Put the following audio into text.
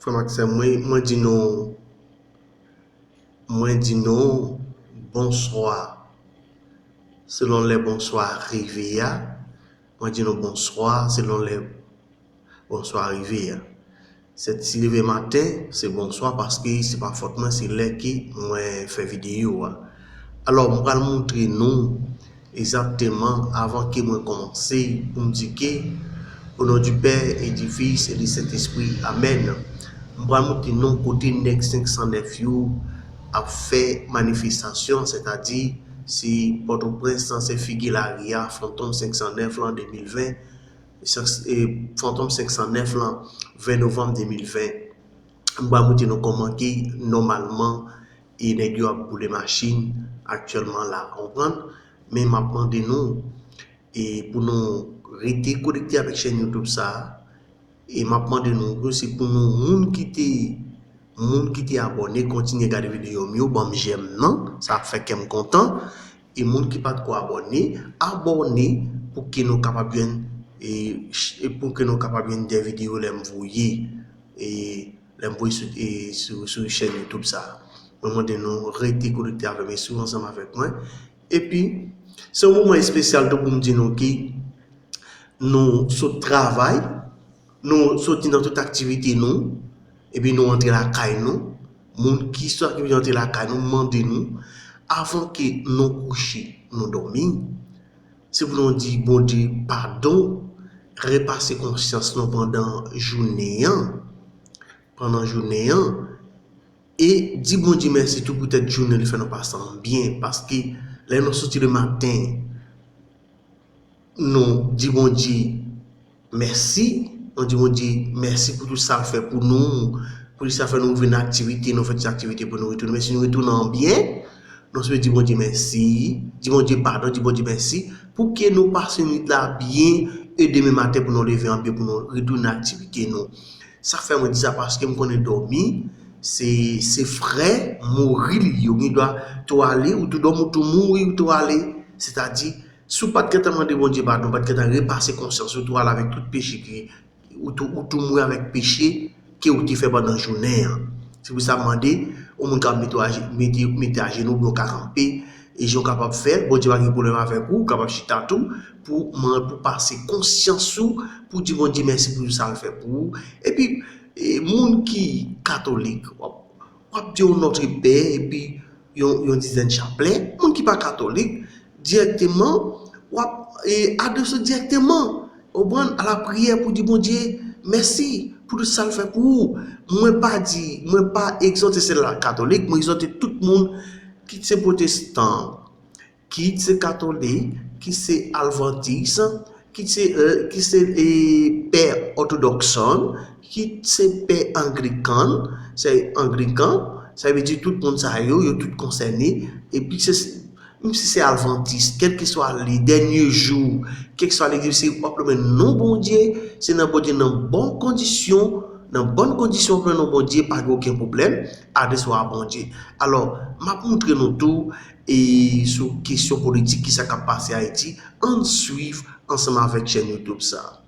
Frère Maxime, moi dis non, bonsoir. Selon les bonsoirs arrivés, moi dis non bonsoir selon les bonsoirs arrivés. Cette si levé matin, c'est bonsoir parce que c'est pas fortement c'est là qui moi fait vidéo. Alors, je vais montrer nous exactement avant que moi commence pour me dire que au nom du Père et du Fils et du Saint-Esprit, Amen. Je vais montrer nous côté Next 509 a fait manifestation, c'est-à-dire si Port-au-Prince c'est Figuilaria, Fantôme 509 en 2020, et Fantôme 509 en 20 novembre 2020. Je vais montrer nous comment qui normalement il y a pour les machines actuellement là, comprendre, mais m'a demandé nous et pour nous rester connectés avec chaîne YouTube ça et m'a demandé nous aussi pour nous monde qui était abonné continuer regarder vidéo mieux bon j'aime non ça fait que me content et monde qui pas de quoi abonner pour que nous capable et pour que nous capable des vidéos les envoyer et les envoyer sur chaîne YouTube ça moment de nous rester connectés avec mes sous ensemble avec moi et puis c'est un moment spécial pour me dire que nous sur travail nous sortir dans toute activité nous et puis nous entrer la caille nous monde qui soit qui vient entrer la caille nous demander nous avant que nous coucher nous dormir c'est pour nous dire bon Dieu pardon repasser conscience nous pendant journée et dis bon Dieu merci tout pour cette journée le faire nous passer bien parce que là nous sortir le matin nous dis bon Dieu merci on dit bon Dieu merci pour tout ça fait pour nous pour ça fait nous venir activité nous faire des activités pour nous retourner mais si nous retournons bien nous se dit bon Dieu merci dis bon Dieu pardon dis bon Dieu merci pour que nous passions une nuit là bien et demain matin pour nous lever en bien pour nous retourner activité nous ça fait moi dire ça parce que me connais dormir c'est frère mourir il doit tout aller ou tout doit mourir ou tout aller c'est-à-dire sous pas de demander bon Dieu pardon pas de repasser conscience surtout avec tout péché qui ou tout mourir avec péché que ou tu fait pendant la journée si vous ça demander au monde mettre à genoux pour camper et j'ai capable faire bon Dieu pas de problème avec vous capable chita tout pour passer conscience pour dire bon Dieu merci pour ça le fait pour vous et puis monde qui catholique on dit notre père et puis yon dizaine chapelet monde qui pas catholique directement et adresse directement au bon à la prière pour dire bon Dieu merci pour tout ça le fait pour vous moi pas exhorter c'est la catholique moi exhorter tout le monde qui c'est protestant qui c'est catholique qui c'est adventiste qui c'est père orthodoxe qui c'est père anglican c'est anglican ça veut dire tout le monde ça yo tout concerné et puis c'est même si c'est adventiste, quel que soit les derniers jours, quel que soit l'église, c'est probablement non bon Dieu, c'est dans bonne condition pour non bon Dieu, pas aucun problème, à des soirs bon Dieu. Alors, m'a montré nous tout et sur question politique qui s'est passé à Haïti, on suit ensemble avec chaîne YouTube ça.